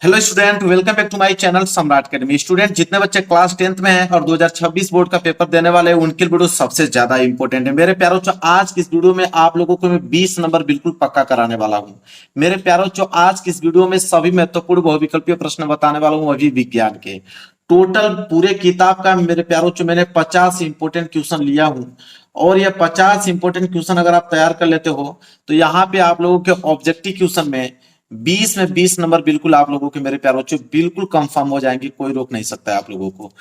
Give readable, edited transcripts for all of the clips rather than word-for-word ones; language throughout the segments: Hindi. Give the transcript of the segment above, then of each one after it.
Hello student, welcome back to my channel Samrat academy. Student, जितने बच्चे क्लास 10th में हैं और 2026 बोर्ड का पेपर देने वाले हैं उनके वीडियो सबसे ज्यादा इंपॉर्टेंट है। मेरे प्यारों जो आज की इस वीडियो में आप लोगों को मैं 20 नंबर बिल्कुल पक्का कराने वाला हूं। मेरे प्यारों जो आज की इस वीडियो में सभी महत्वपूर्ण बहुविकल्पीय प्रश्न बताने वाला हूं, अभी विज्ञान के। टोटल पूरे किताब का मेरे प्यारों जो मैंने 50 इंपोर्टेंट क्वेश्चन लिया हूं, और ये 50 इंपोर्टेंट क्वेश्चन अगर आप तैयार कर लेते हो तो यहाँ पे आप लोगों के ऑब्जेक्टिव क्वेश्चन में 20 में 20 नंबर बिल्कुल आप लोगों के मेरे प्यारों बच्चों बिल्कुल कंफर्म हो जाएंगे। कोई रोक नहीं सकता है आप लोगों को।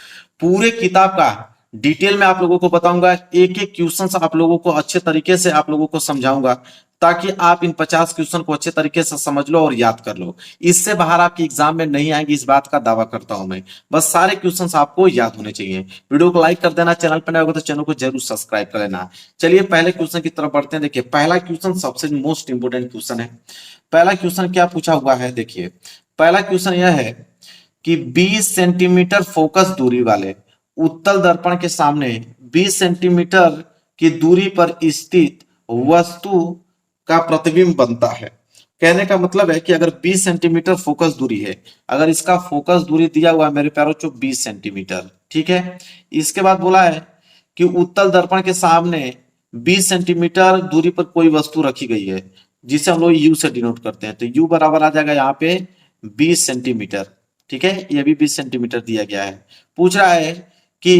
पूरे किताब का डिटेल में आप लोगों को बताऊंगा, एक एक क्वेश्चन आप लोगों को अच्छे तरीके से आप लोगों को समझाऊंगा, ताकि आप इन 50 क्वेश्चन को अच्छे तरीके से समझ लो और याद कर लो। इससे बाहर आपकी एग्जाम में नहीं आएंगे, इस बात का दावा करता हूं मैं। बस सारे क्वेश्चंस आपको याद होने चाहिए। वीडियो को लाइक कर देना, चैनल पर नए होगा तो चैनल को जरूर सब्सक्राइब कर लेना। चलिए पहले क्वेश्चन की तरफ बढ़ते हैं। देखिए पहला क्वेश्चन सबसे मोस्ट इंपोर्टेंट क्वेश्चन है। पहला क्वेश्चन क्या पूछा हुआ है, देखिए पहला क्वेश्चन यह है कि 20 सेंटीमीटर फोकस दूरी वाले उत्तल दर्पण के सामने 20 सेंटीमीटर की दूरी पर स्थित वस्तु का प्रतिबिंब बनता है। कहने का मतलब है कि अगर 20 सेंटीमीटर फोकस दूरी है, अगर इसका फोकस दूरी दिया हुआ है मेरे प्यारों जो 20 सेंटीमीटर, ठीक है। इसके बाद बोला है कि उत्तल दर्पण के सामने 20 सेंटीमीटर दूरी पर कोई वस्तु रखी गई है, जिसे हम लोग यू से डिनोट करते हैं। तो यू बराबर आ जाएगा यहाँ पे 20 सेंटीमीटर, ठीक है। ये भी 20 सेंटीमीटर दिया गया है। पूछ रहा है कि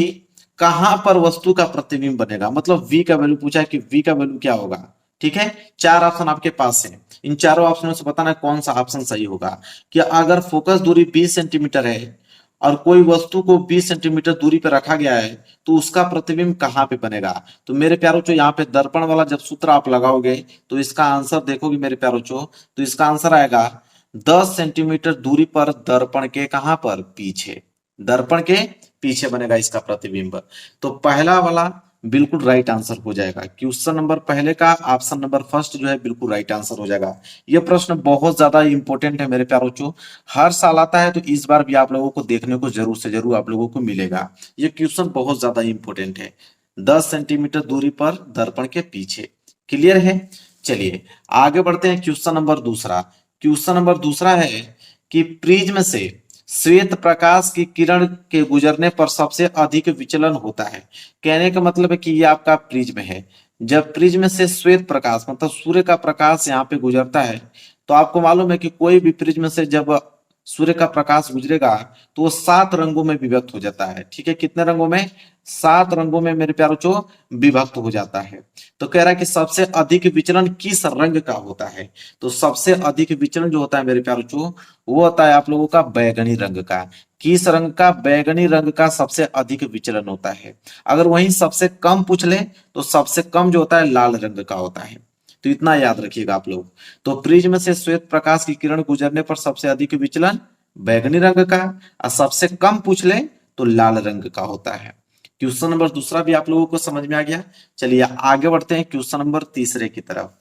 कहां पर वस्तु का प्रतिबिंब बनेगा, मतलब वी का वैल्यू पूछा है कि वी का वैल्यू क्या होगा, ठीक है। चार ऑप्शन आपके पास है, इन चारों ऑप्शनों से बताना कौन सा ऑप्शन सही होगा। कि अगर फोकस दूरी 20 सेंटीमीटर है और कोई वस्तु को 20 सेंटीमीटर दूरी पर रखा गया है, तो उसका प्रतिबिंब कहां पे बनेगा। तो मेरे प्यारों चो यहाँ पे दर्पण वाला जब सूत्र आप लगाओगे तो इसका आंसर देखोगे मेरे प्यारों चो, तो इसका आंसर आएगा 10 सेंटीमीटर दूरी पर दर्पण के कहां पर, पीछे। दर्पण के पीछे बनेगा इसका प्रतिबिंब। तो पहला वाला बिल्कुल राइट आंसर हो जाएगा। क्वेश्चन नंबर पहले का ऑप्शन नंबर फर्स्ट जो है बिल्कुल राइट आंसर हो जाएगा। यह प्रश्न बहुत ज्यादा इंपॉर्टेंट है मेरे प्यारों चो, हर साल आता है, तो इस बार भी आप लोगों को देखने को जरूर से जरूर आप लोगों को मिलेगा। ये क्वेश्चन बहुत ज्यादा इंपॉर्टेंट है। 10 सेंटीमीटर दूरी पर दर्पण के पीछे। क्लियर है। चलिए आगे बढ़ते हैं। क्वेश्चन नंबर दूसरा। क्वेश्चन नंबर दूसरा है कि प्रिज्म से श्वेत प्रकाश की किरण के गुजरने पर सबसे अधिक विचलन होता है। कहने का मतलब है कि ये आपका प्रिज्म है। जब प्रिज्म से श्वेत प्रकाश मतलब सूर्य का प्रकाश यहाँ पे गुजरता है, तो आपको मालूम है कि कोई भी प्रिज्म से जब सूर्य का प्रकाश गुजरेगा तो वो 7 रंगों में विभक्त हो जाता है, ठीक है। कितने रंगों में, 7 रंगों में मेरे प्यारों चो विभक्त हो जाता है। तो कह रहा है कि सबसे अधिक विचलन किस रंग का होता है। तो सबसे अधिक विचलन जो होता है मेरे प्यारों चो, वो होता है आप लोगों का बैगनी रंग का। किस रंग का, बैगनी रंग का सबसे अधिक विचलन होता है। अगर वहीं सबसे कम पूछ ले तो सबसे कम जो होता है लाल रंग का होता है। तो इतना याद रखिएगा आप लोग। तो प्रिज्म से श्वेत प्रकाश की किरण गुजरने पर सबसे अधिक विचलन बैगनी रंग का, और सबसे कम पूछ ले तो लाल रंग का होता है। क्वेश्चन नंबर दूसरा भी आप लोगों को समझ में आ गया। चलिए आगे बढ़ते हैं क्वेश्चन नंबर तीसरे की तरफ।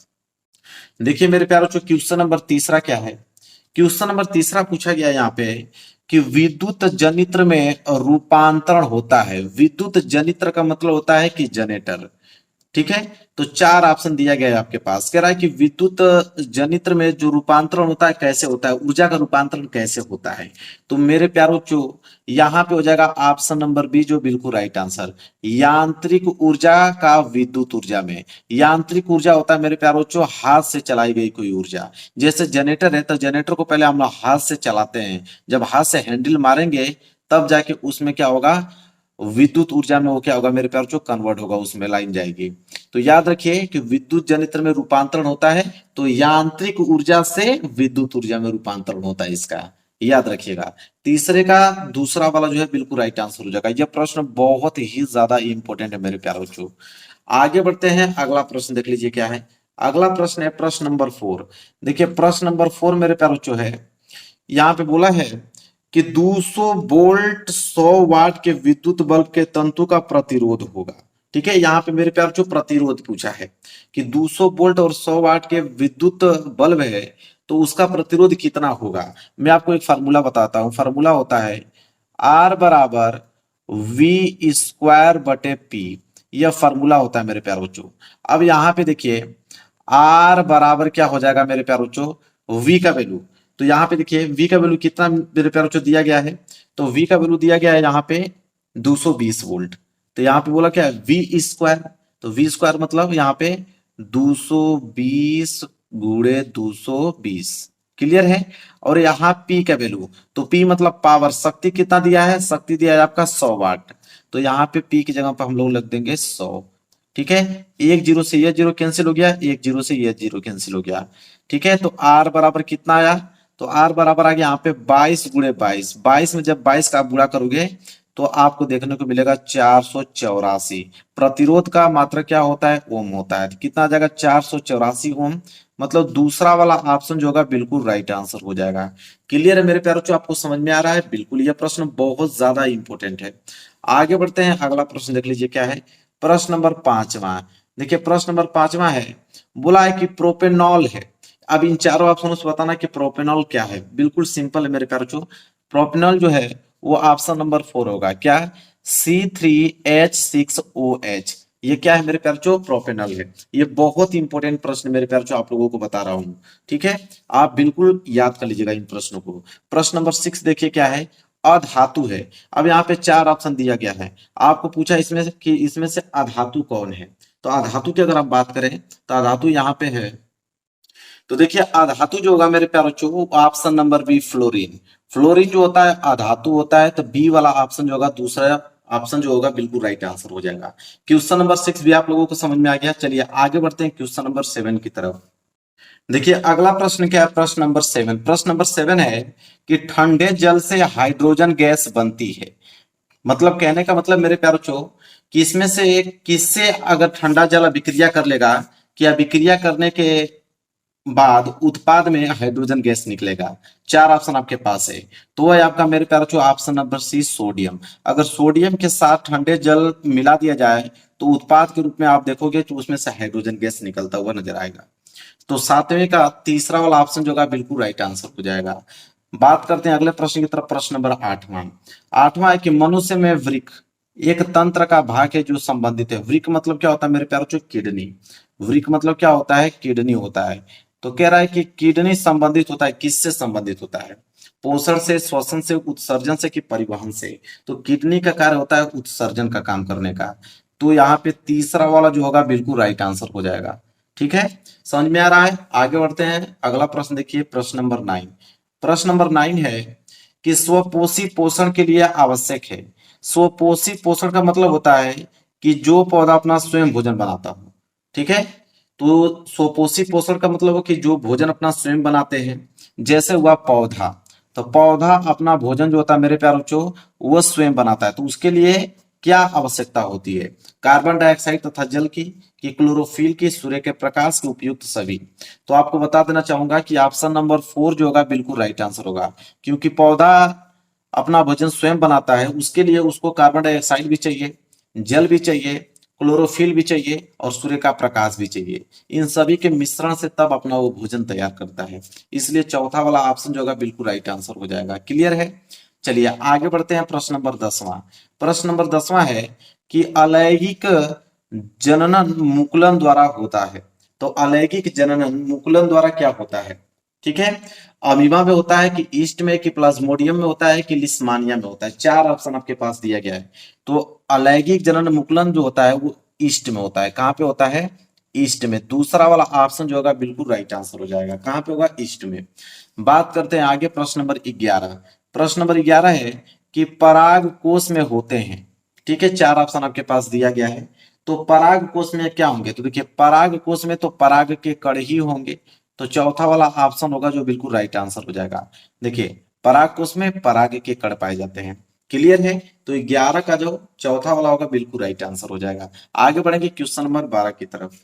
देखिए मेरे प्यारों जो क्वेश्चन नंबर तीसरा क्या है। क्वेश्चन नंबर तीसरा पूछा गया यहाँ पे कि विद्युत जनित्र में रूपांतरण होता है। विद्युत जनित्र का मतलब होता है कि जनरेटर, ठीक है। तो चार ऑप्शन दिया गया है आपके पास। कह रहा है कि विद्युत जनित्र में जो रूपांतरण होता है कैसे होता है, ऊर्जा का रूपांतरण कैसे होता है। तो मेरे प्यारों जो यहाँ पे हो जाएगा ऑप्शन नंबर बी जो बिल्कुल राइट आंसर। यांत्रिक ऊर्जा का विद्युत ऊर्जा में। यांत्रिक ऊर्जा होता है मेरे प्यारों जो हाथ से चलाई गई कोई ऊर्जा। जैसे जनरेटर है तो जनरेटर को पहले हम लोग हाथ से चलाते हैं, जब हाथ से हैंडल मारेंगे तब जाके उसमें क्या होगा, विद्युत ऊर्जा में वो क्या होगा मेरे प्यार जो कन्वर्ट होगा, उसमें लाइन जाएगी। तो याद रखिए कि विद्युत जनित्र में रूपांतरण होता है तो यांत्रिक ऊर्जा से विद्युत ऊर्जा में रूपांतरण होता है, इसका याद रखिएगा। तीसरे का दूसरा वाला जो है बिल्कुल राइट आंसर हो जाएगा। यह प्रश्न बहुत ही ज्यादा इंपॉर्टेंट है मेरे प्यारे बच्चों। आगे बढ़ते हैं, अगला प्रश्न देख लीजिए क्या है। अगला प्रश्न है प्रश्न नंबर 4। देखिए प्रश्न नंबर 4 मेरे प्यारे बच्चों है, यहाँ पे बोला है कि 200 वोल्ट 100 वाट के विद्युत बल्ब के तंतु का प्रतिरोध होगा, ठीक है। यहाँ पे मेरे प्यार जो प्रतिरोध पूछा है कि 200 वोल्ट और 100 वाट के विद्युत बल्ब है तो उसका प्रतिरोध कितना होगा। मैं आपको एक फार्मूला बताता हूं। फार्मूला होता है आर बराबर वी स्क्वायर बटे पी। यह फार्मूला होता है मेरे प्यार बच्चों। अब यहाँ पे देखिए आर बराबर क्या हो जाएगा मेरे प्यार बच्चों, वी का वैल्यू तो यहाँ पे देखिए v का वैल्यू कितना मेरे प्यारे बच्चों दिया गया है, तो v का वैल्यू दिया गया है यहाँ पे 220 वोल्ट। तो यहाँ पे बोला क्या है v स्क्वायर, तो v स्क्वायर मतलब यहाँ पे 220 गुणे 220, क्लियर है। और यहाँ P का वैल्यू, तो P मतलब पावर, शक्ति कितना दिया है, शक्ति दिया है आपका 100 वाट। तो यहाँ पे P की जगह पर हम लोग लग देंगे 100, ठीक है। एक जीरो से ये जीरो कैंसिल हो गया, एक जीरो से ये जीरो कैंसिल हो गया, ठीक है। तो R बराबर कितना आया, तो R बराबर आ गया यहाँ पे 22 गुणे 22, 22 में जब 22 का आप गुणा करोगे तो आपको देखने को मिलेगा 484। प्रतिरोध का मात्रा क्या होता है, ओम होता है। तो कितना आ जाएगा 484 ओम, मतलब दूसरा वाला ऑप्शन जो होगा बिल्कुल राइट आंसर हो जाएगा। क्लियर है मेरे प्यारों, जो आपको समझ में आ रहा है, बिल्कुल यह प्रश्न बहुत ज्यादा इंपॉर्टेंट है। आगे बढ़ते हैं, अगला प्रश्न देख लीजिए क्या है। प्रश्न नंबर 5वां, देखिए प्रश्न नंबर 5वां है, बोला है कि प्रोपेनॉल है। अब इन चारों ऑप्शनों से बताना कि प्रोपेनॉल क्या है। बिल्कुल सिंपल है मेरे प्यारों, प्रोपेनॉल जो है वो ऑप्शन नंबर 4 होगा, क्या C3H6OH। ये क्या है मेरे प्यारों, प्रोपेनॉल है। ये बहुत इंपॉर्टेंट प्रश्न मेरे प्यारों आप लोगों को बता रहा हूं, ठीक है। आप बिल्कुल याद कर लीजिएगा इन प्रश्नों को। प्रश्न नंबर 6 देखिए क्या है, अधातु है। अब यहाँ पे 4 ऑप्शन दिया गया है, आपको पूछा इसमें से कि इसमें से अधातु कौन है। तो अधातु की अगर आप बात करें तो अधातु यहाँ पे है, तो देखिए अधातु जो होगा मेरे प्यारे बच्चों वो option number B fluorine. Fluorine जो होता है अधातु होता है, तो बी वाला ऑप्शन जो होगा, दूसरा ऑप्शन जो होगा बिल्कुल राइट आंसर हो जाएगा। क्वेश्चन नंबर 6 भी आप लोगों को समझ में आ गया। चलिए आगे बढ़ते हैं क्वेश्चन नंबर 7 की तरफ। देखिए अगला प्रश्न क्या है, प्रश्न नंबर 7। प्रश्न नंबर 7 है कि ठंडे जल से हाइड्रोजन गैस बनती है। मतलब कहने का मतलब मेरे प्यारे बच्चों कि इसमें से किससे अगर ठंडा जल अभिक्रिया कर लेगा, कि अभिक्रिया करने के बाद उत्पाद में हाइड्रोजन गैस निकलेगा। 4 ऑप्शन आपके पास है, तो वह आपका मेरे प्यारे बच्चों ऑप्शन नंबर सी सोडियम। अगर सोडियम के साथ ठंडे जल मिला दिया जाए तो उत्पाद के रूप में आप देखोगे तो उसमें से हाइड्रोजन गैस निकलता हुआ नजर आएगा। तो 7वें का तीसरा वाला ऑप्शन जो होगा बिल्कुल राइट आंसर हो जाएगा। बात करते हैं अगले प्रश्न की तरफ। प्रश्न नंबर 8वां, 8वां है कि मनुष्य में वृक्क एक तंत्र का भाग है जो संबंधित है। वृक्क मतलब क्या होता है मेरे प्यारे बच्चों, किडनी। वृक्क मतलब क्या होता है, किडनी होता है। तो कह रहा है कि किडनी संबंधित होता है, किससे संबंधित होता है, पोषण से, श्वसन से, उत्सर्जन से, कि परिवहन से। तो किडनी का कार्य होता है उत्सर्जन का काम करने का। तो यहाँ पे तीसरा वाला जो होगा बिल्कुल राइट आंसर हो जाएगा, ठीक है। समझ में आ रहा है। आगे बढ़ते हैं, अगला प्रश्न देखिए, प्रश्न नंबर 9। प्रश्न नंबर 9 है कि स्वपोषी पोषण के लिए आवश्यक है। स्वपोषी पोषण का मतलब होता है कि जो पौधा अपना स्वयं भोजन बनाता हो, ठीक है। तो स्वपोषी पोषण का मतलब हो कि जो भोजन अपना स्वयं बनाते हैं, जैसे हुआ पौधा। तो पौधा अपना भोजन जो होता है मेरे प्यारे बच्चों वो स्वयं बनाता है। तो उसके लिए क्या आवश्यकता होती है, कार्बन डाइऑक्साइड तथा जल की, कि क्लोरोफिल की, सूर्य के प्रकाश के, उपयुक्त सभी। तो आपको बता देना चाहूंगा कि ऑप्शन नंबर 4 जो होगा बिल्कुल राइट आंसर होगा, क्योंकि पौधा अपना भोजन स्वयं बनाता है, उसके लिए उसको कार्बन डाइऑक्साइड भी चाहिए, जल भी चाहिए, क्लोरोफिल भी चाहिए और सूर्य का प्रकाश भी चाहिए। इन सभी के मिश्रण से तब अपना वो भोजन तैयार करता है। इसलिए चौथा वाला ऑप्शन जो होगा बिल्कुल राइट आंसर हो जाएगा। क्लियर है। चलिए आगे बढ़ते हैं, प्रश्न नंबर 10वां। प्रश्न नंबर 10वां है कि अलैंगिक जननन मुकुलन द्वारा होता है। तो अलैंगिक जननन मुकुलन द्वारा क्या होता है, ठीक है। अमीबा में होता है, कि ईस्ट में, कि प्लाज्मोडियम में होता है, कि लिस्मानिया में होता है। 4 ऑप्शन आपके पास दिया गया है। तो अलैंगिक जनन मुकुलन जो होता है वो ईस्ट में होता है। कहां पे होता है, ईस्ट में। दूसरा वाला ऑप्शन जो होगा बिल्कुल राइट आंसर हो जाएगा। कहां पे होगा, ईस्ट में। बात करते हैं आगे, प्रश्न नंबर 11। प्रश्न नंबर 11 है कि पराग कोश में होते हैं, ठीक है। 4 ऑप्शन आपके पास दिया गया है। तो पराग कोश में क्या होंगे, तो देखिए पराग कोश में तो पराग के कण ही होंगे। तो चौथा वाला ऑप्शन होगा जो बिल्कुल राइट आंसर हो जाएगा। देखिए पराग कोश में पराग के कण पाए जाते हैं। क्लियर है। तो 11 का जो चौथा वाला होगा बिल्कुल राइट आंसर हो जाएगा। आगे बढ़ेंगे क्वेश्चन नंबर 12 की तरफ।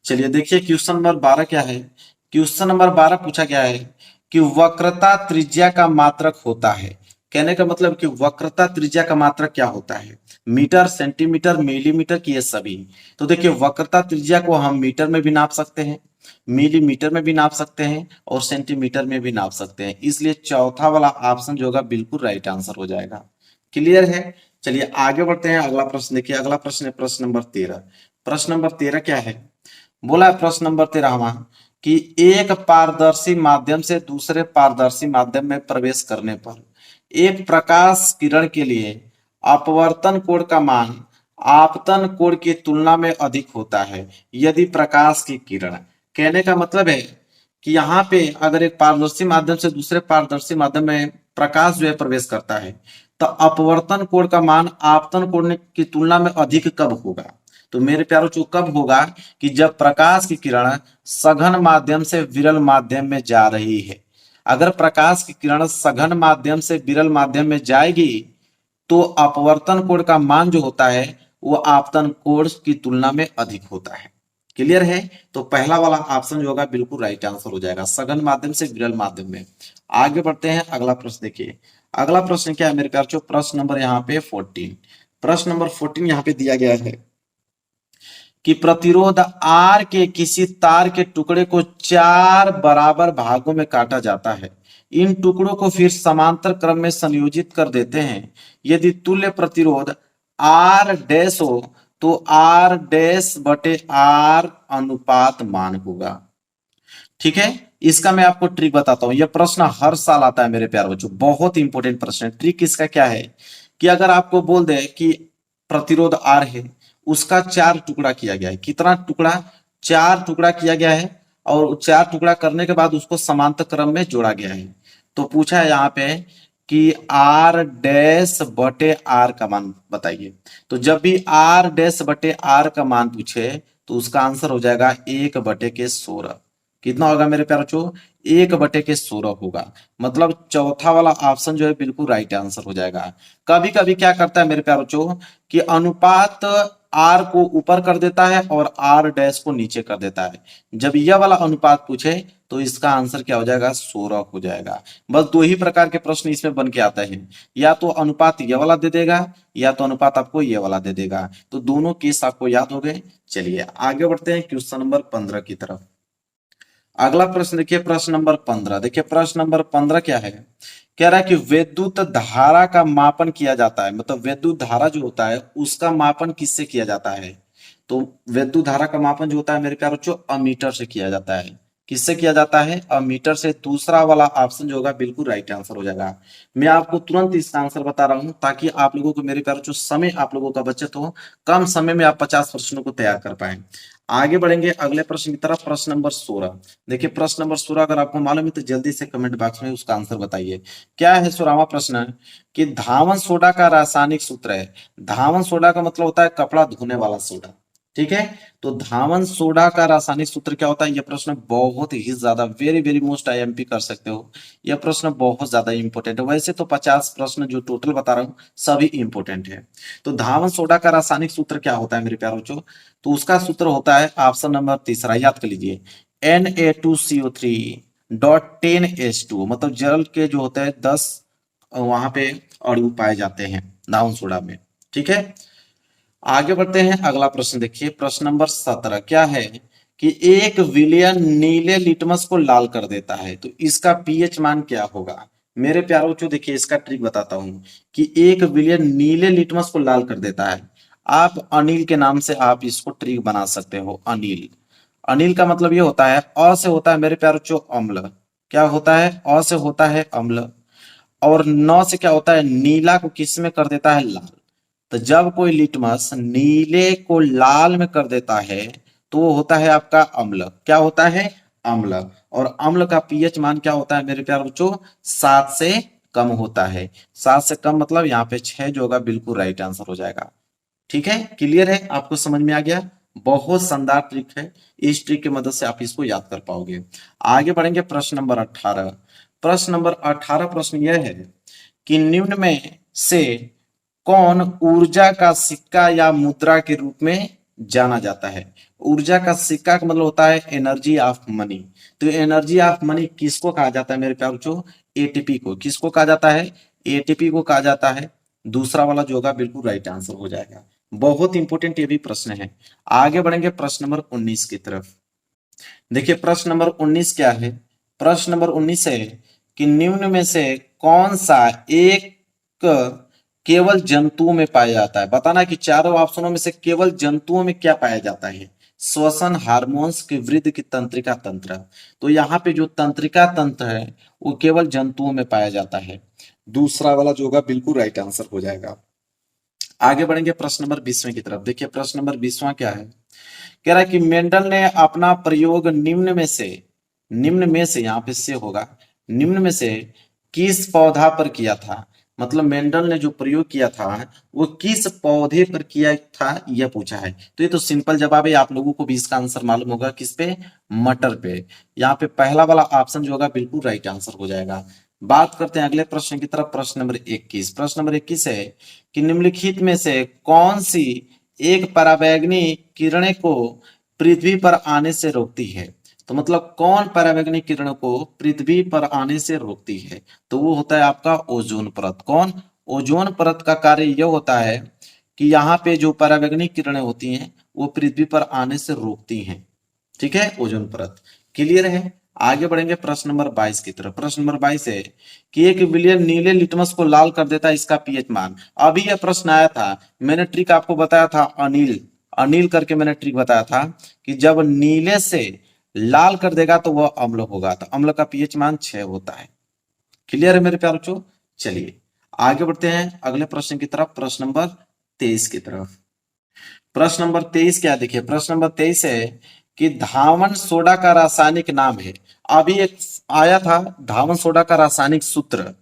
चलिए देखिए क्वेश्चन नंबर 12 क्या है। क्वेश्चन नंबर 12 पूछा गया है कि वक्रता त्रिज्या का मात्रक होता है। कहने का मतलब कि वक्रता त्रिज्या का मात्रक क्या होता है, मीटर, सेंटीमीटर, मिलीमीटर, की ये सभी। तो देखिए वक्रता त्रिज्या को हम मीटर में भी नाप सकते हैं, मिलीमीटर में भी नाप सकते हैं और सेंटीमीटर में भी नाप सकते हैं। इसलिए चौथा वाला ऑप्शन जो होगा बिल्कुल राइट आंसर हो जाएगा। क्लियर है। चलिए आगे बढ़ते हैं, अगला प्रश्न देखिए। अगला प्रश्न है प्रश्न नंबर 13। प्रश्न नंबर 13 क्या है, बोला है प्रश्न नंबर 13वां कि एक पारदर्शी माध्यम से दूसरे पारदर्शी माध्यम में प्रवेश करने पर एक प्रकाश किरण के लिए अपवर्तन कोण का मान आपतन कोण की तुलना में अधिक होता है यदि प्रकाश की किरण, कहने का मतलब है कि यहाँ पे अगर एक पारदर्शी माध्यम से दूसरे पारदर्शी माध्यम में प्रकाश जो है प्रवेश करता है तो अपवर्तन कोण का मान आपतन कोण की तुलना में अधिक कब होगा? तो मेरे प्यारों जो कब होगा कि जब प्रकाश की किरण सघन माध्यम से विरल माध्यम में जा रही है। अगर प्रकाश की किरण सघन माध्यम से विरल माध्यम में जाएगी तो अपवर्तन कोण का मान जो होता है वो आपतन कोण की तुलना में अधिक होता है। क्लियर है? तो पहला वाला ऑप्शन जो होगा बिल्कुल राइट आंसर हो जाएगा, सघन माध्यम से विरल माध्यम में। आगे बढ़ते हैं, अगला प्रश्न देखिए। अगला प्रश्न क्या है मेरे प्यार, प्रश्न नंबर यहाँ पे 14। प्रश्न नंबर 14 यहाँ पे दिया गया है कि प्रतिरोध आर के किसी तार के टुकड़े को 4 बराबर भागों में काटा जाता है। इन टुकड़ों को फिर समांतर क्रम में संयोजित कर देते हैं। यदि तुल्य प्रतिरोध आर डैश हो तो आर डैश बटे आर अनुपात मान होगा। ठीक है, इसका मैं आपको ट्रिक बताता हूं। यह प्रश्न हर साल आता है मेरे प्यारे बच्चों, बहुत ही इंपॉर्टेंट प्रश्न है। ट्रिक इसका क्या है कि अगर आपको बोल दे कि प्रतिरोध आर है, उसका 4 टुकड़ा किया गया है। कितना टुकड़ा? 4 टुकड़ा किया गया है और 4 टुकड़ा करने के बाद उसको समांतर क्रम में जोड़ा गया है। तो पूछा है यहाँ पे कि आर डैश बटे आर का मान बताइए। तो जब भी आर डैश बटे आर का मान पूछे तो उसका आंसर हो जाएगा 1/16। कितना होगा मेरे प्यारे बच्चों? 1/16 होगा। मतलब चौथा वाला ऑप्शन जो है बिल्कुल राइट आंसर हो जाएगा। कभी कभी क्या करता है मेरे प्यारे बच्चों कि अनुपात आर को ऊपर कर देता है और आर डैश को नीचे कर देता है। जब यह वाला अनुपात पूछे तो इसका आंसर क्या हो जाएगा? 16 हो जाएगा। बस 2 ही प्रकार के प्रश्न इसमें बन के आता है, या तो अनुपात ये वाला दे देगा या तो अनुपात आपको ये वाला दे देगा। तो दोनों केस आपको याद हो गए। चलिए आगे बढ़ते हैं क्वेश्चन नंबर 15 की तरफ। अगला प्रश्न देखिए, प्रश्न नंबर 15। देखिए प्रश्न नंबर 15 क्या है, कह रहा है कि विद्युत धारा का मापन किया जाता है। मतलब विद्युत धारा जो होता है उसका मापन किससे किया जाता है? तो विद्युत धारा का मापन जो होता है मेरे प्यारे बच्चों अमीटर से किया जाता है। किससे किया जाता है? अमीटर से। दूसरा वाला ऑप्शन जो होगा बिल्कुल राइट आंसर हो जाएगा। मैं आपको तुरंत इसका आंसर बता रहा हूं ताकि आप लोगों को मेरे प्यारे बच्चों समय आप लोगों का बचत हो, कम समय में आप 50 प्रश्नों को तैयार कर पाए। आगे बढ़ेंगे अगले प्रश्न की तरफ। प्रश्न नंबर 16। देखिए प्रश्न नंबर 16 अगर आपको मालूम है तो जल्दी से कमेंट बॉक्स में उसका आंसर बताइए। क्या है 16वां प्रश्न कि धावन सोडा का रासायनिक सूत्र है। धावन सोडा का मतलब होता है कपड़ा धोने वाला सोडा। ठीक है, तो धावन सोडा का रासायनिक सूत्र क्या होता है? यह प्रश्न बहुत ही ज्यादा वेरी वेरी मोस्ट आईएमपी कर सकते हो। यह प्रश्न बहुत ज्यादा इंपॉर्टेंट है। वैसे तो 50 प्रश्न जो टोटल बता रहा हूं सभी इंपॉर्टेंट है। तो धावन सोडा का रासायनिक सूत्र क्या होता है मेरे प्यारे बच्चों? तो उसका सूत्र होता है ऑप्शन नंबर तीसरा, याद कर लीजिए, Na2CO3.10H2। मतलब जल के जो होते हैं 10 वहां पे अणु पाए जाते हैं धावन सोडा में। ठीक है, आगे बढ़ते हैं अगला प्रश्न देखिए। प्रश्न नंबर 17 क्या है कि 1 विलियन नीले लिटमस को लाल कर देता है। तो इसका पीएच मान क्या होगा? मेरे प्यारों को देखिए इसका ट्रिक बताता हूं कि 1 विलियन नीले लिटमस को लाल कर देता है। आप अनिल के नाम से आप इसको ट्रिक बना सकते हो। अनिल, अनिल का मतलब ये होता है, अ से होता है मेरे प्यारों जो अम्ल। क्या होता है? अ से होता है अम्ल। और न से क्या होता है? नीला को किस में कर देता है? लाल। तो जब कोई लिटमस नीले को लाल में कर देता है तो वो होता है आपका अम्ल। क्या होता है? अम्ल। और अम्ल का पीएच मान क्या होता है मेरे प्यारे बच्चों? 7 से कम होता है। 7 से कम मतलब यहाँ पे 6 जो होगा बिल्कुल राइट आंसर हो जाएगा। ठीक है, क्लियर है? आपको समझ में आ गया? बहुत शानदार ट्रिक है। इस ट्रिक की मदद से आप इसको याद कर पाओगे। आगे बढ़ेंगे प्रश्न नंबर 18। प्रश्न नंबर 18 प्रश्न यह है कि निम्न में से कौन ऊर्जा का सिक्का या मुद्रा के रूप में जाना जाता है? ऊर्जा का सिक्का का मतलब होता है एनर्जी ऑफ मनी। तो एनर्जी ऑफ मनी किसको कहा जाता है मेरे प्यारे बच्चों? एटीपी को। किसको कहा जाता है? एटीपी को कहा जाता है। दूसरा वाला जो होगा बिल्कुल राइट आंसर हो जाएगा। बहुत इंपॉर्टेंट ये भी प्रश्न है। आगे बढ़ेंगे प्रश्न नंबर 19 की तरफ। देखिए प्रश्न नंबर 19 क्या है? प्रश्न नंबर 19 है कि निम्न में से कौन सा एक केवल जंतुओं में पाया जाता है? बताना कि चारों ऑप्शनों में से केवल जंतुओं में क्या पाया जाता है। श्वसन हार्मोन्स की वृद्धि की तंत्रिका तंत्र। तो यहाँ पे जो तंत्रिका तंत्र है वो केवल जंतुओं में पाया जाता है। दूसरा वाला जो होगा बिल्कुल राइट आंसर हो जाएगा। आगे बढ़ेंगे प्रश्न नंबर 20वें की तरफ। देखिए प्रश्न नंबर 20वां क्या है, कह रहा है कि मेंडल ने अपना प्रयोग निम्न में से यहाँ पे से होगा, निम्न में से किस पौधा पर किया था। मतलब मेंडल ने जो प्रयोग किया था वो किस पौधे पर किया था यह पूछा है। तो ये तो सिंपल जवाब है, आप लोगों को भी इसका आंसर मालूम होगा, किस पे, मटर पे। यहाँ पे पहला वाला ऑप्शन जो होगा बिल्कुल राइट आंसर हो जाएगा। बात करते हैं अगले प्रश्न की तरफ। प्रश्न नंबर 21, प्रश्न नंबर 21 है कि निम्नलिखित में से कौन सी एक पराबैंगनी किरणें को पृथ्वी पर आने से रोकती है। तो मतलब कौन पराबैंगनी किरणों को पृथ्वी पर आने से रोकती है, तो वो होता है आपका ओजोन परत। कौन, ओजोन परत का कार्य यह होता है कि यहाँ पे जो पराबैंगनी किरणें होती हैं वो पृथ्वी पर आने से रोकती हैं। ठीक है, ओजोन परत। क्लियर है। आगे बढ़ेंगे प्रश्न नंबर 22 की तरफ। प्रश्न नंबर 22 है कि एक विलियन नीले लिटमस को लाल कर देता है, इसका पीएच मान। अभी यह प्रश्न आया था, मैंने ट्रिक आपको बताया था, अनिल अनिल करके मैंने ट्रिक बताया था कि जब नीले से लाल कर देगा तो वह अम्ल होगा, तो अम्ल का पीएच मान 6 होता है। क्लियर है मेरे प्यारे बच्चों। चलिए आगे बढ़ते हैं अगले प्रश्न की तरफ, प्रश्न नंबर 23 की तरफ। प्रश्न नंबर 23 क्या, देखिए प्रश्न नंबर 23 है कि धावन सोडा का रासायनिक नाम है। अभी एक आया था धावन सोडा का रासायनिक सूत्र,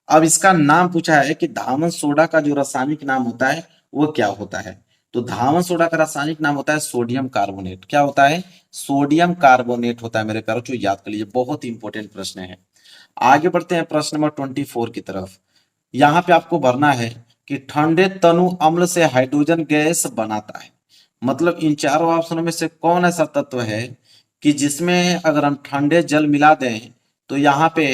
अब इसका नाम पूछा है कि धावन सोडा का जो रासायनिक नाम होता है वो क्या होता है। तो धावन सोडा का रासायनिक नाम होता है सोडियम कार्बोनेट। क्या होता है, सोडियम कार्बोनेट होता है मेरे प्यारों, जो याद कर लीजिए, बहुत ही इंपॉर्टेंट प्रश्न है। आगे बढ़ते हैं प्रश्न नंबर 24 की तरफ। यहाँ पे आपको भरना है कि ठंडे तनु अम्ल से हाइड्रोजन गैस बनाता है। मतलब इन चारों ऑप्शनों में से कौन ऐसा तत्व है कि जिसमें अगर हम ठंडे जल मिला दें तो यहाँ पे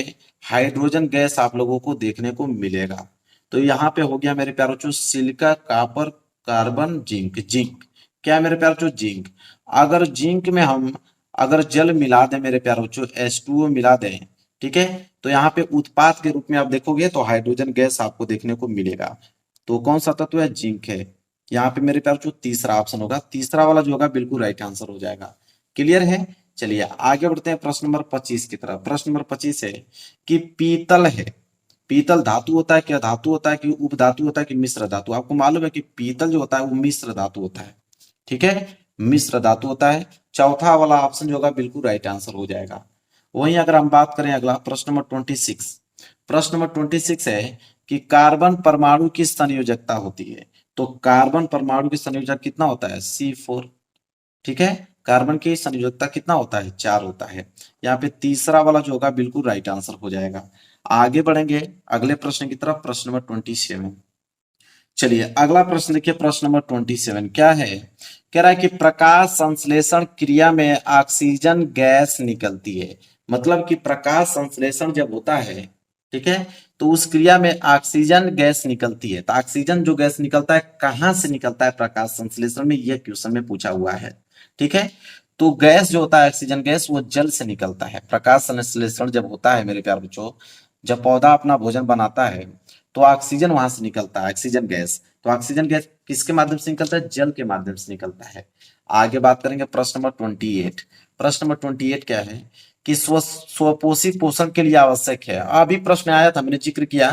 हाइड्रोजन गैस आप लोगों को देखने को मिलेगा। तो यहाँ पे हो गया मेरे प्यारे बच्चों silica, copper, carbon, zinc. Zinc क्या है मेरे प्यारे बच्चों, जिंक। अगर जिंक में हम अगर जल मिला दें मेरे प्यारे बच्चों, H2O मिला दें, ठीक है, तो यहाँ पे उत्पाद के रूप में आप देखोगे तो हाइड्रोजन गैस आपको देखने को मिलेगा। तो कौन सा तत्व है, जिंक है। यहाँ पे मेरे प्यार जो तीसरा ऑप्शन होगा, तीसरा वाला जो होगा बिल्कुल राइट आंसर हो जाएगा। क्लियर है। चलिए आगे बढ़ते हैं प्रश्न नंबर 25 की तरफ। प्रश्न नंबर 25 है कि पीतल है, पीतल धातु होता है, क्या धातु होता है कि उपधातु होता है कि मिश्र धातु। आपको मालूम है कि पीतल जो होता है वो मिश्र धातु होता है। ठीक है, मिश्र धातु होता है। चौथा वाला ऑप्शन जो होगा बिल्कुल राइट आंसर हो जाएगा। वहीं अगर हम बात करें अगला प्रश्न नंबर 26, प्रश्न नंबर 26 है कि कार्बन परमाणु की संयोजकता होती है। तो कार्बन परमाणु की संयोजक कितना होता है, C4। ठीक है, कार्बन की संयोजकता कितना होता है, 4 होता है। यहाँ पे तीसरा वाला जो होगा बिल्कुल राइट आंसर हो जाएगा। आगे बढ़ेंगे अगले प्रश्न की तरफ, प्रश्न नंबर 27। चलिए अगला प्रश्न देखिए, प्रश्न नंबर 27 क्या है, कह रहा है कि प्रकाश संश्लेषण क्रिया में ऑक्सीजन गैस निकलती है। मतलब कि प्रकाश संश्लेषण जब होता है, ठीक है, तो उस क्रिया में ऑक्सीजन गैस निकलती है। तो ऑक्सीजन जो गैस निकलता है कहां से निकलता है प्रकाश संश्लेषण में, यह क्वेश्चन में पूछा हुआ है। ठीक है, तो गैस जो होता है ऑक्सीजन गैस वो जल से निकलता है। प्रकाश संश्लेषण जब होता है मेरे प्यारे बच्चों, जब पौधा अपना भोजन बनाता है तो ऑक्सीजन वहां से निकलता है, ऑक्सीजन गैस। तो ऑक्सीजन गैस किसके माध्यम से निकलता है, जल के माध्यम से निकलता है। आगे बात करेंगे प्रश्न नंबर 28। प्रश्न नंबर 28 क्या है कि स्वपोषी पोषण के लिए आवश्यक है। अभी प्रश्न आया था, मैंने जिक्र किया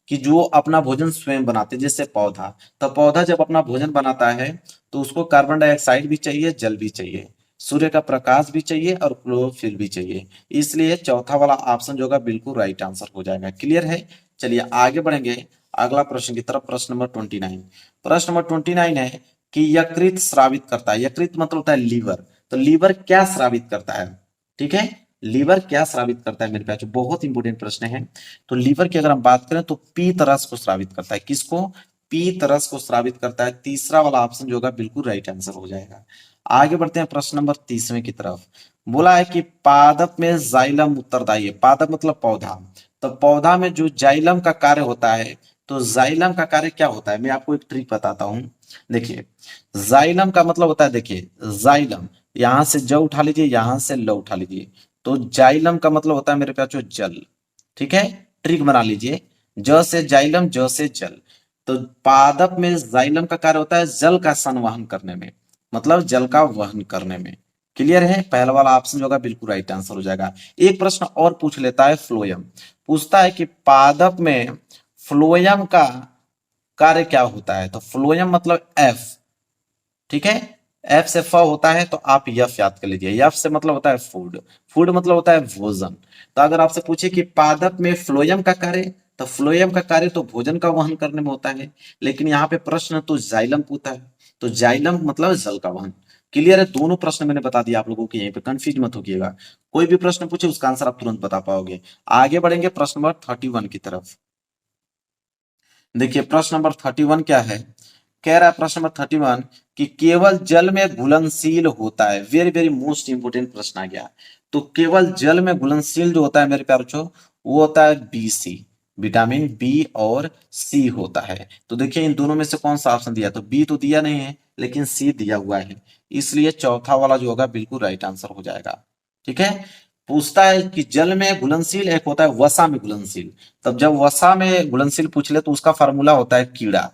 कि जो अपना भोजन स्वयं बनाते हैं, जैसे पौधा, तो पौधा जब अपना भोजन बनाता है तो उसको कार्बन डाइऑक्साइड भी चाहिए, जल भी चाहिए, सूर्य का प्रकाश भी चाहिए और क्लोरोफिल भी चाहिए। इसलिए चौथा वाला ऑप्शन जो होगा बिल्कुल राइट आंसर हो जाएगा। क्लियर है। चलिए आगे बढ़ेंगे अगला प्रश्न की तरफ, प्रश्न नंबर 29। प्रश्न नंबर 29 है कि यकृत स्रावित करता है। यकृत मतलब होता है लीवर। तो लीवर क्या स्रावित करता है, ठीक है, लीवर क्या स्रावित करता है मेरे पास, बहुत इंपोर्टेंट प्रश्न है। तो लीवर की अगर हम बात करें तो पीत रस को स्रावित करता है। किसको, पीत रस को स्रावित करता है। तीसरा वाला ऑप्शन जो होगा बिल्कुल राइट आंसर हो जाएगा। आगे बढ़ते हैं प्रश्न नंबर 30वें की तरफ। बोला है कि पादप में जाइलम उत्तरदायी है। पादप मतलब पौधा, तो पौधा में जो जाइलम का कार्य होता है, तो जाइलम का कार्य क्या होता है, मैं आपको एक ट्रिक बताता हूं। देखिए जाइलम का मतलब होता है, देखिए जाइलम, यहां से ज उठा लीजिए, यहां से ल उठा लीजिए, तो जाइलम का मतलब होता है मेरे प्यार जल। ठीक है, ट्रिक बना लीजिए, ज से जाइलम, ज से जल। तो पादप में जाइलम का कार्य होता है जल का संवहन करने में। मतलब जल का वहन करने में। क्लियर है, पहला वाला ऑप्शन जो होगा बिल्कुल राइट आंसर हो जाएगा। एक प्रश्न और पूछ लेता है फ्लोएम, पूछता है कि पादप में फ्लोएम का कार्य क्या होता है। तो फ्लोएम मतलब एफ, ठीक है, एफ से फ होता है तो आप यफ याद कर लीजिए। यफ से मतलब होता है फूड, फूड मतलब होता है भोजन। तो अगर आपसे पूछे कि पादप में फ्लोएम का कार्य, तो फ्लोएम का कार्य तो भोजन का वहन करने में होता है, लेकिन यहाँ पे प्रश्न तो जाइलम पूछता है, तो जाइलम मतलब जल का वहन। क्लियर है, दोनों प्रश्न मैंने बता दिया आप लोगों को, यहीं पे कंफ्यूज मत होइएगा। कोई भी प्रश्न पूछे उसका आंसर आप तुरंत बता पाओगे। आगे बढ़ेंगे प्रश्न नंबर 31 की तरफ। देखिए प्रश्न नंबर 31 क्या है, कह रहा है प्रश्न नंबर 31 कि केवल जल में घुलनशील होता है। वेरी वेरी मोस्ट इंपोर्टेंट प्रश्न आ गया। तो केवल जल में घुलनशील जो होता है मेरे प्यारे बच्चों, वो होता है बी सी, विटामिन बी और सी होता है। तो देखिए इन दोनों में से कौन सा ऑप्शन दिया, तो बी तो दिया नहीं है लेकिन सी दिया हुआ है, इसलिए चौथा वाला जो होगा बिल्कुल राइट आंसर हो जाएगा। ठीक है, पूछता है कि जल में घुलनशील, एक होता है वसा में घुलनशील। तब जब वसा में घुलनशील पूछ ले तो उसका फार्मूला होता है कीड़ा,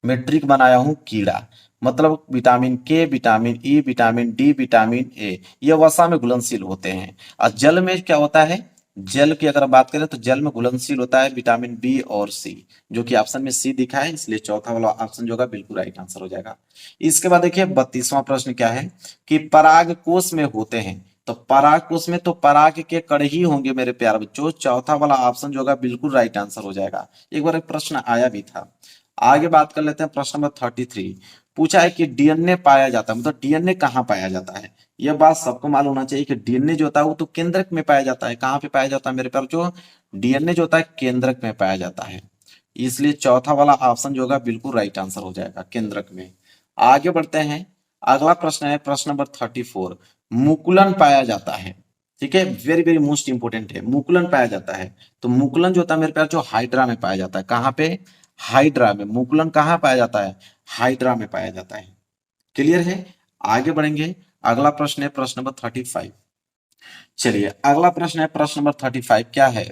मैट्रिक बनाया हूं कीड़ा, मतलब विटामिन के, vitamin E, vitamin D, vitamin A, ये वसा में घुलनशील होते हैं। और जल में क्या होता है, जल की अगर बात करें तो जल में घुलनशील होता है विटामिन बी और सी, जो कि ऑप्शन में सी दिखा है, इसलिए चौथा वाला ऑप्शन जो होगा बिल्कुल राइट आंसर हो जाएगा। इसके बाद देखिए 32वां प्रश्न क्या है कि पराग कोष में होते हैं। तो पराग कोष में तो पराग के कण ही होंगे मेरे प्यारे बच्चों, चौथा वाला ऑप्शन जो होगा बिल्कुल राइट आंसर हो जाएगा। एक बार एक प्रश्न आया भी था। आगे बात कर लेते हैं प्रश्न नंबर 33। पूछा है कि डीएनए पाया जाता है, मतलब डीएनए कहाँ पाया जाता है। यह बात सबको मालूम होना चाहिए कि डीएनए जो होता है वो तो केंद्रक में पाया जाता है। कहाँ पे पाया जाता है मेरे प्यारे जो, डीएनए जो होता है केंद्रक में पाया जाता है, इसलिए चौथा वाला ऑप्शन जो होगा बिल्कुल राइट आंसर हो जाएगा, केंद्रक में। आगे बढ़ते हैं, अगला प्रश्न है प्रश्न नंबर 34। मुकुलन पाया जाता है, ठीक है, वेरी वेरी मोस्ट इंपोर्टेंट है, मुकुलन पाया जाता है। तो मुकुलन जो होता है मेरे प्यार जो हाइड्रा में पाया जाता है, कहाँ पे, हाइड्रा में। मुकुलन कहाँ पाया जाता है, हाइड्रा में पाया जाता है। क्लियर है, आगे बढ़ेंगे। अगला प्रश्न है प्रश्न नंबर 35। चलिए अगला प्रश्न है प्रश्न नंबर 35 क्या है,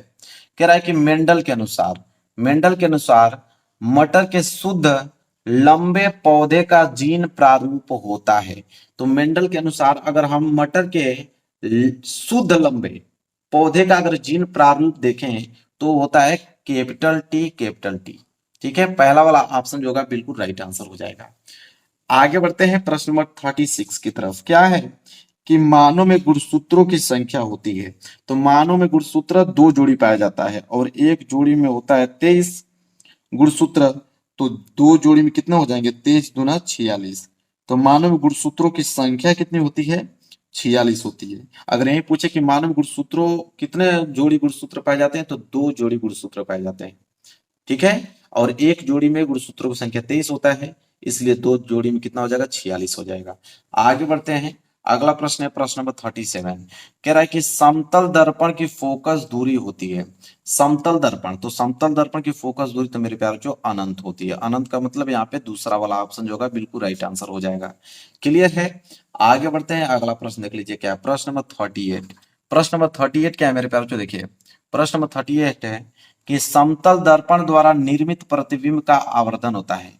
कह रहा है कि मेंडल के अनुसार, मेंडल के अनुसार मटर के शुद्ध लंबे पौधे का जीन प्रारूप होता है। तो मेंडल के अनुसार अगर हम मटर के शुद्ध लंबे पौधे का अगर जीन प्रारूप देखें तो होता है कैपिटल टी, कैपिटल टी। ठीक है, पहला वाला ऑप्शन जो होगा बिल्कुल राइट आंसर हो जाएगा। आगे बढ़ते हैं प्रश्न नंबर 36 की तरफ। क्या है कि मानव में गुणसूत्रों की संख्या होती है। तो मानव में गुणसूत्र 2 जोड़ी पाया जाता है और एक जोड़ी में होता है 23 गुणसूत्र। तो 2 जोड़ी में कितना हो जाएंगे, 23 दूना 46। तो मानव में गुणसूत्रों की संख्या कितनी होती है, 46 होती है। अगर यही पूछे कि मानव में गुणसूत्रों कितने जोड़ी गुणसूत्र पाए जाते हैं, तो 2 जोड़ी गुणसूत्र पाए जाते हैं। ठीक है, और एक जोड़ी में गुणसूत्रों की संख्या 23 होता है, इसलिए 2 जोड़ी में कितना हो जाएगा, 46 हो जाएगा। आगे बढ़ते हैं, अगला प्रश्न है प्रश्न नंबर 37। कह रहा है कि समतल दर्पण की फोकस दूरी होती है। समतल दर्पण, तो समतल दर्पण की फोकस दूरी तो मेरे प्यारे जो अनंत होती है। अनंत का मतलब यहाँ पे दूसरा वाला ऑप्शन जो होगा बिल्कुल राइट आंसर हो जाएगा। क्लियर है, आगे बढ़ते हैं, अगला प्रश्न देख लीजिए क्या है, प्रश्न नंबर 38। प्रश्न नंबर 38 क्या है मेरे प्यारे जो, देखिए प्रश्न नंबर 38 है कि समतल दर्पण द्वारा निर्मित प्रतिबिंब का आवर्धन होता है।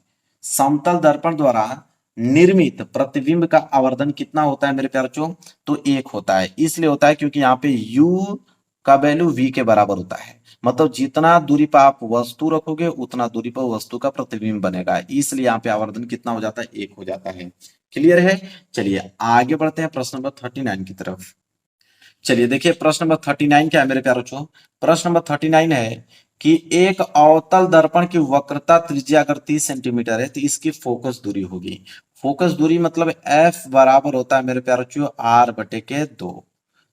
समतल दर्पण द्वारा निर्मित प्रतिबिंब का आवर्धन कितना होता है मेरे प्यारे बच्चों, तो 1 होता है। इसलिए होता है क्योंकि यहाँ पे u का वैल्यू v के बराबर होता है, मतलब जितना दूरी पर आप वस्तु रखोगे उतना दूरी पर वस्तु का प्रतिबिंब बनेगा, इसलिए यहाँ पे आवर्धन कितना हो जाता है, 1 हो जाता है। क्लियर है, चलिए आगे बढ़ते हैं प्रश्न नंबर 39 की तरफ। चलिए देखिए प्रश्न नंबर 39 क्या है मेरे प्यारे बच्चों, प्रश्न नंबर 39 है कि एक अवतल दर्पण की वक्रता त्रिज्या अगर 30 सेंटीमीटर है तो इसकी फोकस दूरी होगी। फोकस दूरी मतलब f बराबर होता है मेरे प्यारे बच्चों r बटे के 2।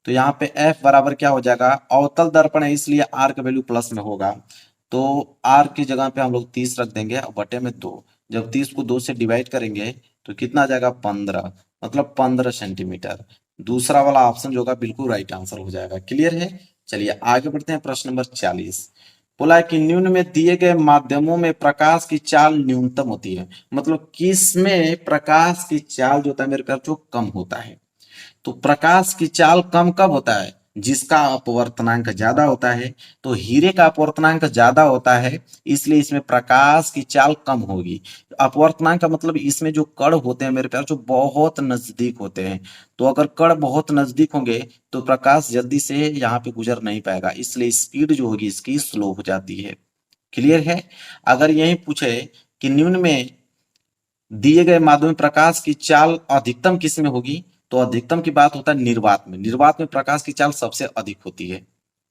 तो यहाँ पे f बराबर क्या हो जाएगा, अवतल दर्पण है इसलिए r का वैल्यू प्लस में होगा, तो r की जगह पे हम लोग 30 रख देंगे और बटे में 2। जब 30 को 2 से डिवाइड करेंगे तो कितना आ जाएगा, 15, मतलब 15 सेंटीमीटर। दूसरा वाला ऑप्शन जो होगा बिल्कुल राइट आंसर हो जाएगा। क्लियर है, चलिए आगे बढ़ते हैं प्रश्न नंबर 40। बोला है कि निम्न में दिए गए माध्यमों में प्रकाश की चाल न्यूनतम होती है, मतलब किस में प्रकाश की चाल जो होता है मेरे प्यार जो कम होता है। तो प्रकाश की चाल कम कब होता है, जिसका अपवर्तनांक ज्यादा होता है, तो हीरे का अपवर्तनांक ज्यादा होता है, इसलिए इसमें प्रकाश की चाल कम होगी। अपवर्तनांक का मतलब इसमें जो कण होते हैं मेरे प्यार, जो बहुत नजदीक होते हैं, तो अगर कण बहुत नजदीक होंगे तो प्रकाश जल्दी से यहाँ पे गुजर नहीं पाएगा, इसलिए स्पीड जो होगी इसकी स्लो हो जाती है। क्लियर है? अगर यही पूछे कि निम्न में दिए गए माध्यम में प्रकाश की चाल अधिकतम किस में होगी, तो अधिकतम की बात होता है निर्वात में। निर्वात में प्रकाश की चाल सबसे अधिक होती है।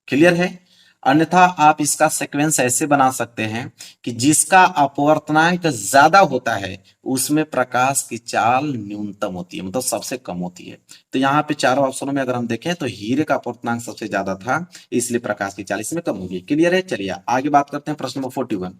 क्लियर है? अन्यथा आप इसका सीक्वेंस ऐसे बना सकते हैं कि जिसका अपवर्तनांक ज्यादा होता है उसमें प्रकाश की चाल न्यूनतम होती है, मतलब सबसे कम होती है। तो यहाँ पे चारों ऑप्शनों में अगर हम देखें तो हीरे का अपवर्तनांक सबसे ज्यादा था, इसलिए प्रकाश की चाल इसमें कम होगी। क्लियर है? चलिए आगे बात करते हैं। प्रश्न नंबर 41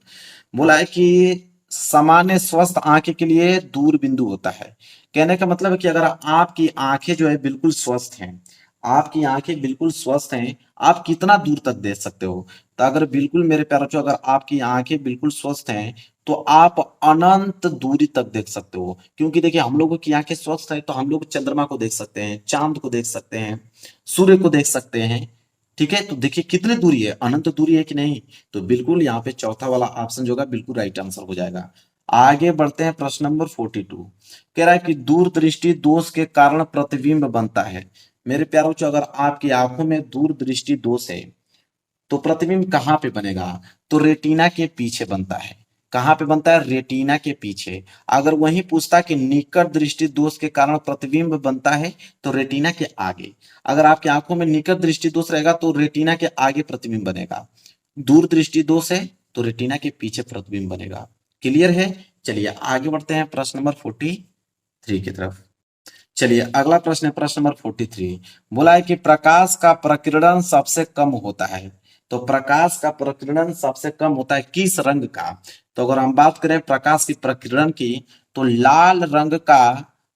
बोला है कि सामान्य स्वस्थ आंखें के लिए दूर बिंदु होता है। कहने का मतलब है कि अगर आपकी आंखें जो है बिल्कुल स्वस्थ हैं, आपकी आंखें बिल्कुल स्वस्थ हैं, आप कितना दूर तक देख सकते हो? तो अगर बिल्कुल मेरे प्यारे बच्चों, अगर आपकी आंखें बिल्कुल स्वस्थ हैं तो आप अनंत दूरी तक देख सकते हो। क्योंकि देखिए हम लोगों की आंखें स्वस्थ है तो हम लोग चंद्रमा को देख सकते हैं, चांद को देख सकते हैं, सूर्य को देख सकते हैं। ठीक है, तो देखिए कितनी दूरी है, अनंत दूरी है कि नहीं? तो बिल्कुल यहाँ पे चौथा वाला ऑप्शन जो होगा बिल्कुल राइट आंसर हो जाएगा। आगे बढ़ते हैं। प्रश्न नंबर 42 कह रहा है कि दूरदृष्टि दोष के कारण प्रतिबिंब बनता है। मेरे प्यारों बच्चों, अगर आपकी आंखों में दूरदृष्टि दोष है तो प्रतिबिंब कहाँ पे बनेगा? तो रेटिना के पीछे बनता है। कहाँ पे बनता है? रेटिना के पीछे। अगर वही पूछता कि निकट दृष्टि दोष के कारण प्रतिबिंब बनता है तो रेटिना के आगे। अगर आपकी आंखों में निकट दृष्टि दोष रहेगा तो रेटिना के आगे प्रतिबिंब बनेगा। दूर दृष्टि दोष है तो रेटिना के पीछे प्रतिबिंब बनेगा। क्लियर है? चलिए आगे बढ़ते हैं प्रश्न नंबर 43 की तरफ। चलिए अगला प्रश्न है प्रश्न नंबर 43। बोला है कि प्रकाश का प्रकीर्णन सबसे कम होता है। तो प्रकाश का प्रकीर्णन सबसे कम होता है किस रंग का? तो अगर हम बात करें प्रकाश की प्रकीर्णन की, तो लाल रंग का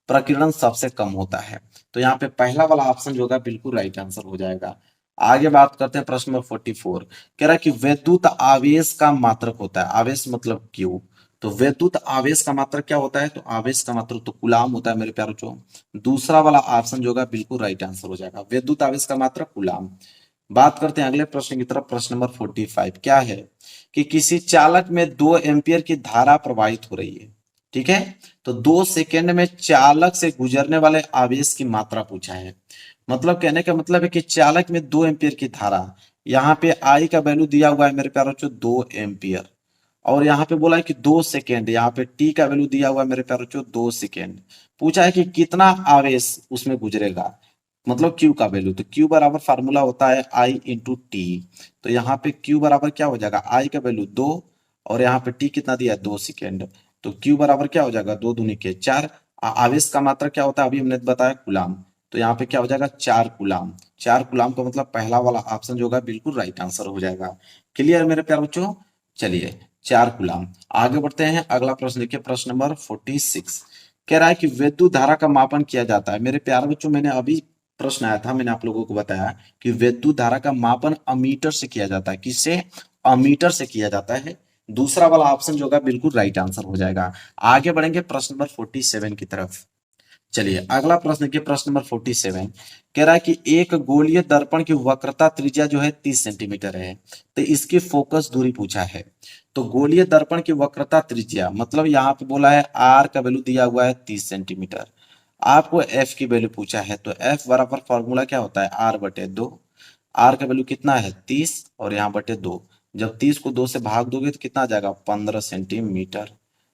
प्रकीर्णन सबसे कम होता है। तो यहाँ पे पहला वाला ऑप्शन जो होगा बिल्कुल राइट आंसर हो जाएगा। आगे बात करते हैं प्रश्न नंबर 44। कह रहा है कि वैद्युत आवेश का मात्रक होता है। आवेश मतलब क्यू। तो वैद्युत आवेश का मात्रक क्या होता है? तो आवेश का मात्रक तो कूलाम होता है मेरे प्यारों चो। दूसरा वाला ऑप्शन जो होगा बिल्कुल राइट आंसर हो जाएगा। वैद्युत आवेश का मात्रक कूलाम। बात करते हैं अगले प्रश्न की तरफ। प्रश्न नंबर 45 क्या है कि किसी चालक में 2 एम्पियर की धारा प्रवाहित हो रही है। ठीक है, तो 2 सेकेंड में चालक से गुजरने वाले आवेश की मात्रा पूछा है। मतलब कहने का मतलब है कि चालक में 2 एम्पियर की धारा, यहाँ पे आई का वैल्यू दिया हुआ है मेरे प्यारों चो 2 एम्पियर, और यहाँ पे बोला है कि 2 सेकेंड, यहाँ पे टी का वैल्यू दिया हुआ है मेरे प्यारों चो 2 सेकेंड। पूछा है कि कितना आवेश उसमें गुजरेगा, मतलब क्यू का वैल्यू। तो क्यू बराबर फार्मूला होता है आई इंटू टी। तो यहाँ पे क्यू बराबर क्या हो जाएगा? आई का वैल्यू 2, और यहाँ पे टी कितना दिया है? 2 सेकेंड। तो क्यू बराबर क्या हो जाएगा? 2 दूनी के 4। आवेश का मात्रा क्या होता है अभी हमने बताया? गुलाम। तो यहाँ पे क्या हो जाएगा? 4 गुलाम। 4 गुलाम का मतलब पहला वाला ऑप्शन जो होगा बिल्कुल राइट आंसर हो जाएगा। क्लियर मेरे प्यारे बच्चों? चलिए 4 गुलाम। आगे बढ़ते हैं। अगला प्रश्न देखिए, प्रश्न नंबर 46 कह रहा है कि विद्युत धारा का मापन किया जाता है। मेरे प्यारे बच्चों, मैंने अभी प्रश्न आया था, मैंने आप लोगों को बताया कि विद्युत धारा का मापन अमीटर से किया जाता है। किससे? अमीटर से किया जाता है। दूसरा वाला ऑप्शन जो होगा बिल्कुल राइट आंसर हो जाएगा। आगे बढ़ेंगे प्रश्न नंबर 47 की तरफ। चलिए अगला प्रश्न देखिए, प्रश्न नंबर 47 कह रहा है कि एक गोलीय दर्पण की वक्रता त्रिज्या जो है 30 सेंटीमीटर है, तो इसकी फोकस दूरी पूछा है। तो गोलीय दर्पण की वक्रता त्रिज्या मतलब यहाँ पे बोला है आर का वैल्यू दिया हुआ है 30 सेंटीमीटर। आपको एफ की वैल्यू पूछा है, तो एफ बराबर फॉर्मूला क्या होता है? R/2। आर का वैल्यू कितना है? 30, और यहाँ बटे 2। जब 30 को 2 से भाग दोगे तो कितना आ जाएगा? 15 सेंटीमीटर।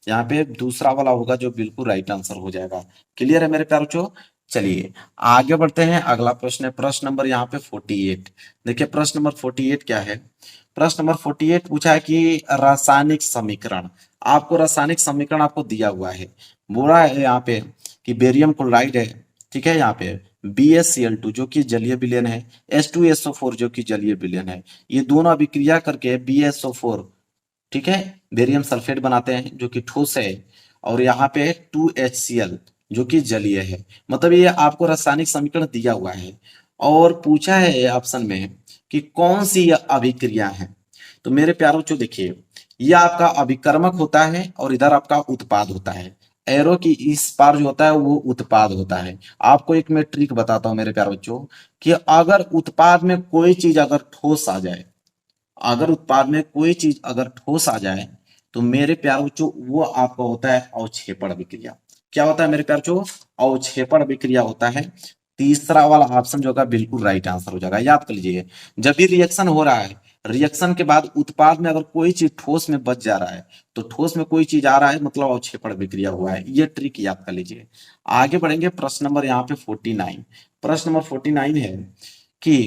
यहाँ पे दूसरा वाला होगा जो बिल्कुल राइट आंसर हो जाएगा। क्लियर है मेरे प्यारे बच्चों? चलिए आगे बढ़ते हैं। अगला प्रश्न है प्रश्न नंबर यहाँ पे 48। देखिए प्रश्न नंबर 48 क्या है? प्रश्न नंबर 48 पूछा है कि रासायनिक समीकरण। आपको रासायनिक समीकरण आपको दिया हुआ है, बोला है यहाँ पे कि बेरियम क्लोराइड है। ठीक है, यहाँ पे BaCl2 जो कि जलीय विलयन है, H2SO4 जो कि जलीय विलयन है, ये दोनों अभिक्रिया करके BaSO4, ठीक है, बेरियम सल्फेट बनाते हैं जो कि ठोस है। और यहाँ पे 2HCl जो कि जलीय है। मतलब ये आपको रासायनिक समीकरण दिया हुआ है और पूछा है ऑप्शन में कि कौन सी यह अभिक्रिया है। तो मेरे प्यारों जो देखिए, यह आपका अभिकर्मक होता है और इधर आपका उत्पाद होता है। एरो की इस पार जो होता है वो उत्पाद होता है। आपको एक मैं ट्रिक बताता हूँ मेरे प्यारे बच्चों, कि अगर उत्पाद में कोई चीज अगर ठोस आ जाए, अगर उत्पाद में कोई चीज अगर ठोस आ जाए, तो मेरे प्यारे बच्चों वो आपका होता है अवक्षेपण अभिक्रिया। क्या होता है मेरे प्यारे बच्चों? अवक्षेपण अभिक्रिया होता है। तीसरा वाला ऑप्शन जो होगा बिल्कुल राइट आंसर हो जाएगा, याद कर लीजिए। जब भी रिएक्शन हो रहा है, रिएक्शन के बाद उत्पाद में अगर कोई चीज ठोस में बच जा रहा है, तो ठोस में कोई चीज आ रहा है मतलब अवक्षेपण अभिक्रिया हुआ है। ये ट्रिक याद कर लीजिए। आगे बढ़ेंगे, प्रश्न नंबर यहाँ पे 49। प्रश्न नंबर 49 है कि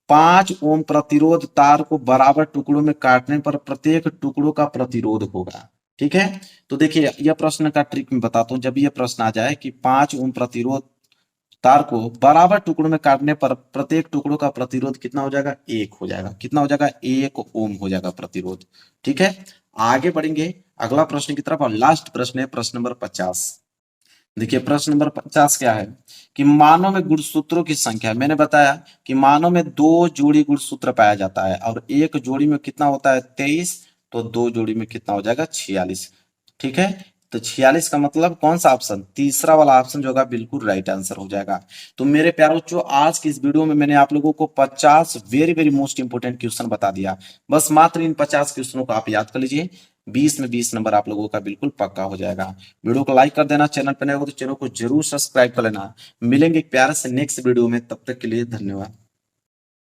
5 ओम प्रतिरोध तार को बराबर टुकड़ों में काटने पर प्रत्येक टुकड़ों का प्रतिरोध होगा। ठीक है, तो देखिए यह प्रश्न का ट्रिक मैं बताता हूं। जब यह प्रश्न आ जाए कि 5 ओम प्रतिरोध तार को बराबर टुकड़ों में काटने पर प्रत्येक टुकड़ों का प्रतिरोध कितना हो जाएगा? 1 हो जाएगा। कितना हो जाएगा? 1 ओम हो जाएगा प्रतिरोध। ठीक है, आगे बढ़ेंगे अगला प्रश्न की तरफ, और लास्ट प्रश्न है प्रश्न नंबर 50। देखिए प्रश्न नंबर 50 क्या है कि मानव में गुणसूत्रों की संख्या, मैंने बताया कि मानव में 2 जोड़ी गुणसूत्र पाया जाता है, और एक जोड़ी में कितना होता है? 23। तो 2 जोड़ी में कितना हो जाएगा? 46। ठीक है, तो 46 का मतलब कौन सा ऑप्शन? तीसरा वाला ऑप्शन जो होगा बिल्कुल राइट आंसर हो जाएगा। तो मेरे प्यारे बच्चों, आज की इस वीडियो में मैंने आप लोगों को 50 very very most important question बता दिया। बस मात्र इन 50 क्वेश्चनों को आप याद कर लीजिए। 20 में 20 नंबर आप लोगों का बिल्कुल पक्का हो जाएगा। वीडियो को लाइक कर देना, चैनल पर नए हो तो चैनल को जरूर सब्सक्राइब कर लेना। मिलेंगे एक प्यारे से नेक्स्ट वीडियो में, तब तक के लिए धन्यवाद।